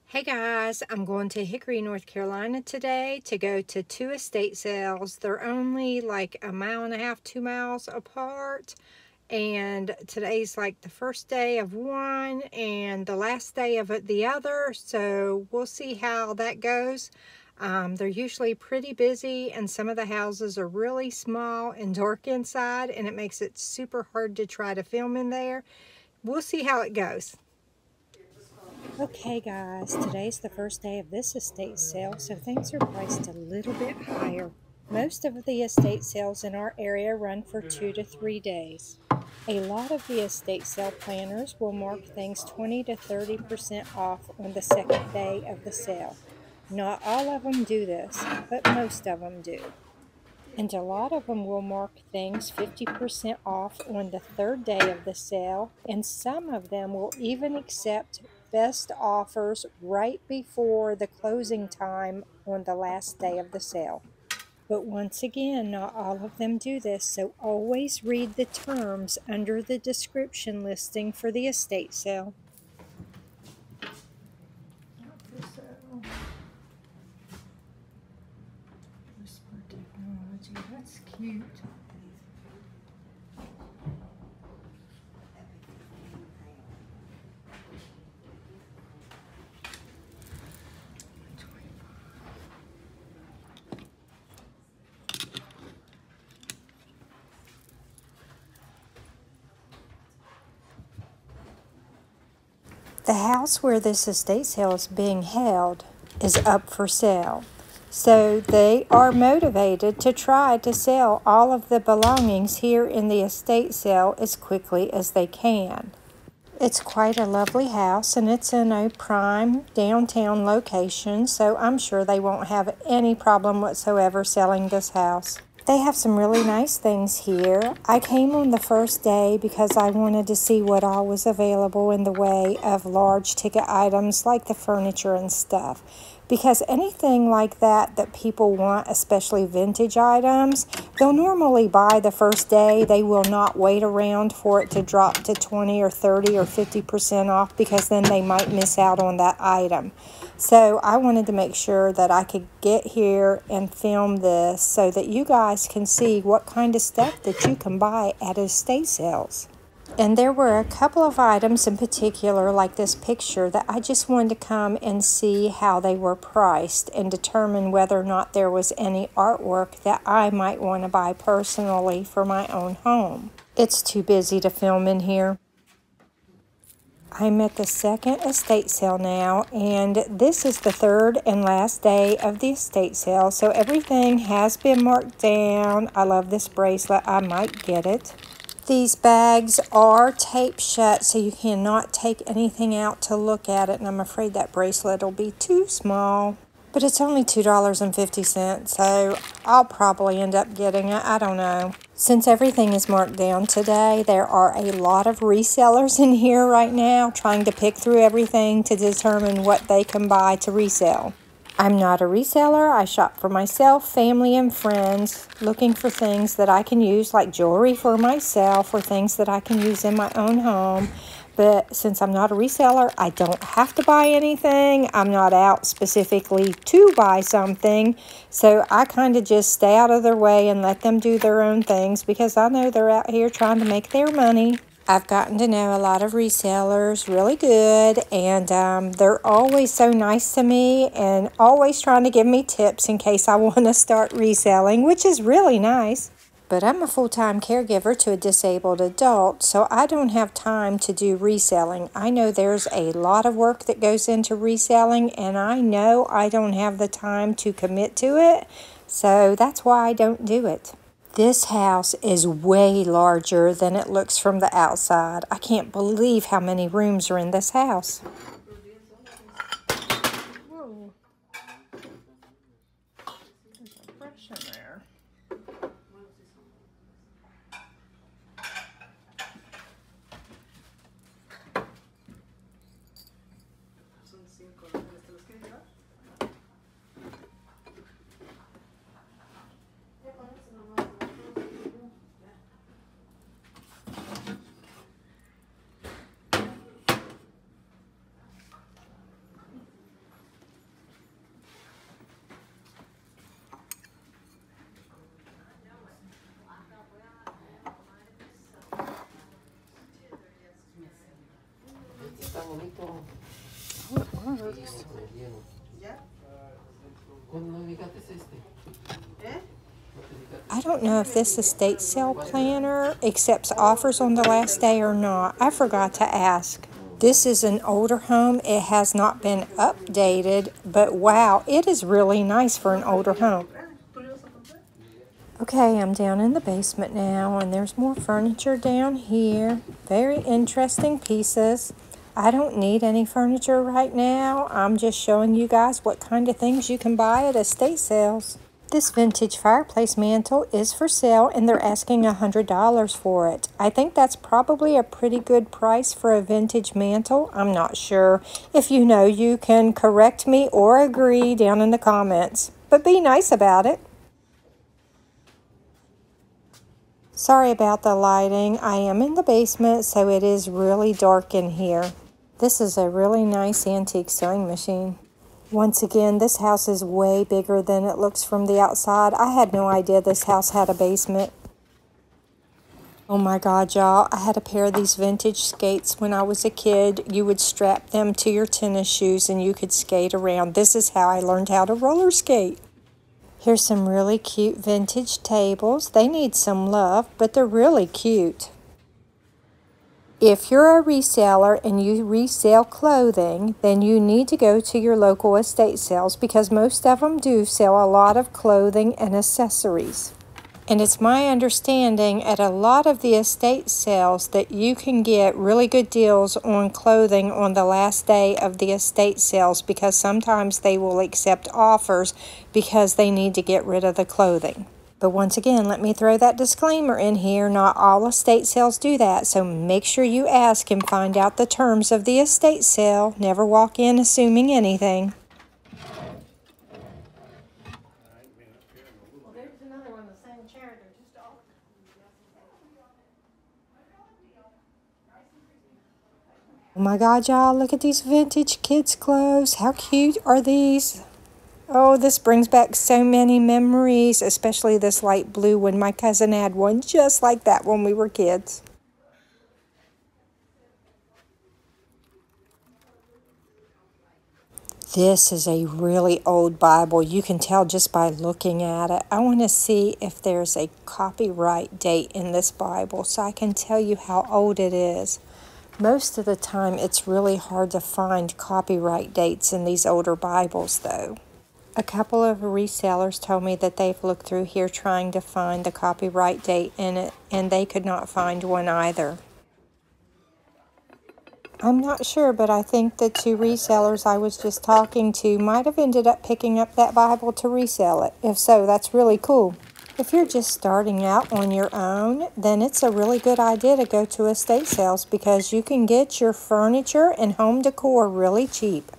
Hey guys, I'm going to Hickory, North Carolina today to go to two estate sales. They're only like a mile and a half, 2 miles apart. And today's like the first day of one and the last day of the other. So we'll see how that goes. They're usually pretty busy and some of the houses are really small and dark inside and it makes it super hard to try to film in there. We'll see how it goes. Okay guys, today's the first day of this estate sale, so things are priced a little bit higher. Most of the estate sales in our area run for 2 to 3 days. A lot of the estate sale planners will mark things 20 to 30% off on the second day of the sale. Not all of them do this, but most of them do. And a lot of them will mark things 50% off on the third day of the sale, and some of them will even accept best offers right before the closing time on the last day of the sale. But once again, not all of them do this, so always read the terms under the description listing for the estate sale. Not for sale. Whisper Technology, that's cute. The house where this estate sale is being held is up for sale. So they are motivated to try to sell all of the belongings here in the estate sale as quickly as they can. It's quite a lovely house and it's in a prime downtown location, so I'm sure they won't have any problem whatsoever selling this house. They have some really nice things here. I came on the first day because I wanted to see what all was available in the way of large ticket items like the furniture and stuff. Because anything like that people want, especially vintage items, they'll normally buy the first day. They will not wait around for it to drop to 20 or 30 or 50% off because then they might miss out on that item. So I wanted to make sure that I could get here and film this so that you guys can see what kind of stuff that you can buy at estate sales. And there were a couple of items in particular, like this picture, that I just wanted to come and see how they were priced and determine whether or not there was any artwork that I might want to buy personally for my own home. It's too busy to film in here. I'm at the second estate sale now, and this is the third and last day of the estate sale, so everything has been marked down. I love this bracelet. I might get it. These bags are taped shut, so you cannot take anything out to look at it, and I'm afraid that bracelet will be too small. But it's only $2.50, so I'll probably end up getting it. I don't know. Since everything is marked down today, there are a lot of resellers in here right now trying to pick through everything to determine what they can buy to resell. I'm not a reseller. I shop for myself, family, and friends, looking for things that I can use, like jewelry for myself or things that I can use in my own home. But since I'm not a reseller, I don't have to buy anything. I'm not out specifically to buy something. So I kind of just stay out of their way and let them do their own things because I know they're out here trying to make their money. I've gotten to know a lot of resellers really good, and they're always so nice to me and always trying to give me tips in case I want to start reselling, which is really nice. But I'm a full-time caregiver to a disabled adult, so I don't have time to do reselling. I know there's a lot of work that goes into reselling, and I know I don't have the time to commit to it, so that's why I don't do it. This house is way larger than it looks from the outside. I can't believe how many rooms are in this house. Whoa. There's a brush in there. Oh, it works. I don't know if this estate sale planner accepts offers on the last day or not. I forgot to ask. This is an older home. It has not been updated, but wow, it is really nice for an older home. Okay, I'm down in the basement now, and there's more furniture down here. Very interesting pieces. I don't need any furniture right now. I'm just showing you guys what kind of things you can buy at estate sales. This vintage fireplace mantle is for sale, and they're asking $100 for it. I think that's probably a pretty good price for a vintage mantle. I'm not sure. If you know, you can correct me or agree down in the comments. But be nice about it. Sorry about the lighting. I am in the basement, so it is really dark in here. This is a really nice antique sewing machine. Once again, this house is way bigger than it looks from the outside. I had no idea this house had a basement. Oh my God, y'all. I had a pair of these vintage skates when I was a kid. You would strap them to your tennis shoes and you could skate around. This is how I learned how to roller skate. Here's some really cute vintage tables. They need some love, but they're really cute. If you're a reseller and you resell clothing, then you need to go to your local estate sales because most of them do sell a lot of clothing and accessories. And it's my understanding at a lot of the estate sales that you can get really good deals on clothing on the last day of the estate sales because sometimes they will accept offers because they need to get rid of the clothing. But once again, let me throw that disclaimer in here. Not all estate sales do that, so make sure you ask and find out the terms of the estate sale. Never walk in assuming anything. Oh my God, y'all, look at these vintage kids' clothes. How cute are these? Oh, this brings back so many memories, especially this light blue one. My cousin had one just like that when we were kids. This is a really old Bible. You can tell just by looking at it. I want to see if there's a copyright date in this Bible so I can tell you how old it is. Most of the time, it's really hard to find copyright dates in these older Bibles, though. A couple of resellers told me that they've looked through here trying to find the copyright date in it, and they could not find one either. I'm not sure, but I think the two resellers I was just talking to might have ended up picking up that Bible to resell it. If so, that's really cool. If you're just starting out on your own, then it's a really good idea to go to estate sales because you can get your furniture and home decor really cheap.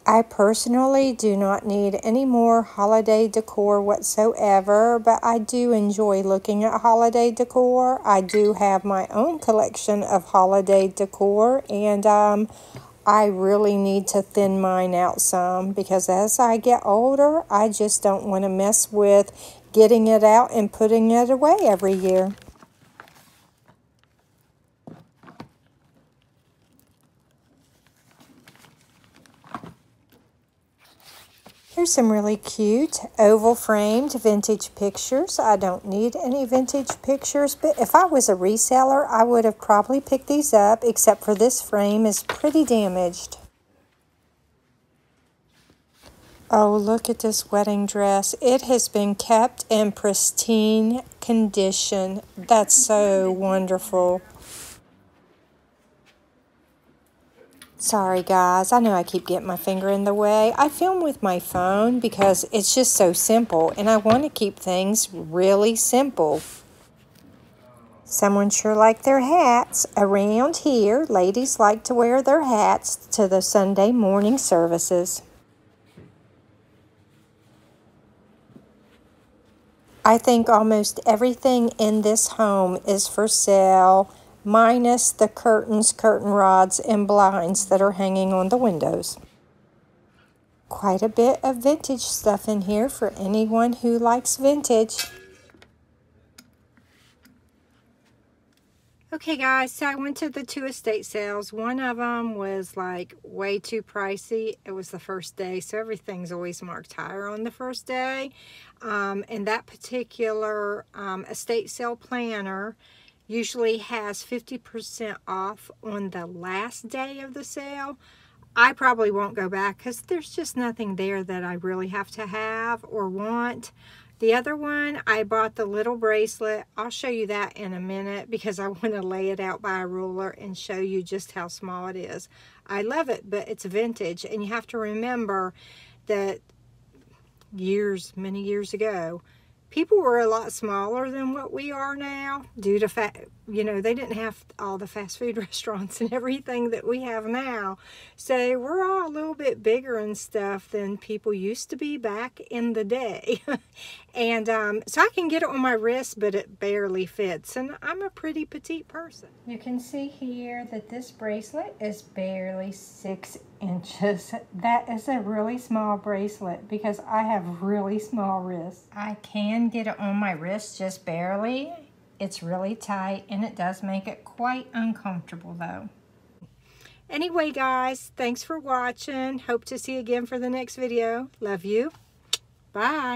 I personally do not need any more holiday decor whatsoever, but I do enjoy looking at holiday decor. I do have my own collection of holiday decor, and I really need to thin mine out some because as I get older, I just don't want to mess with getting it out and putting it away every year. Here's some really cute oval-framed vintage pictures. I don't need any vintage pictures, but if I was a reseller, I would have probably picked these up, except for this frame is pretty damaged. Oh, look at this wedding dress. It has been kept in pristine condition. That's so wonderful. Sorry guys, I know I keep getting my finger in the way. I film with my phone because it's just so simple and I want to keep things really simple. Someone sure liked their hats. Around here, ladies like to wear their hats to the Sunday morning services. I think almost everything in this home is for sale, minus the curtains, curtain rods, and blinds that are hanging on the windows. Quite a bit of vintage stuff in here for anyone who likes vintage. Okay guys, so I went to the 2 estate sales. One of them was like way too pricey. It was the first day, so everything's always marked higher on the first day. And that particular estate sale planner usually has 50% off on the last day of the sale. I probably won't go back because there's just nothing there that I really have to have or want. The other one, I bought the little bracelet. I'll show you that in a minute because I want to lay it out by a ruler and show you just how small it is. I love it, but it's vintage, and you have to remember that many years ago, people were a lot smaller than what we are now due to they didn't have all the fast food restaurants and everything that we have now. So we're all a little bit bigger and stuff than people used to be back in the day. And so I can get it on my wrist, but it barely fits. And I'm a pretty petite person. You can see here that this bracelet is barely 6 inches. That is a really small bracelet because I have really small wrists. I can get it on my wrist just barely. It's really tight, and it does make it quite uncomfortable though. Anyway guys, thanks for watching. Hope to see you again for the next video. Love you. Bye.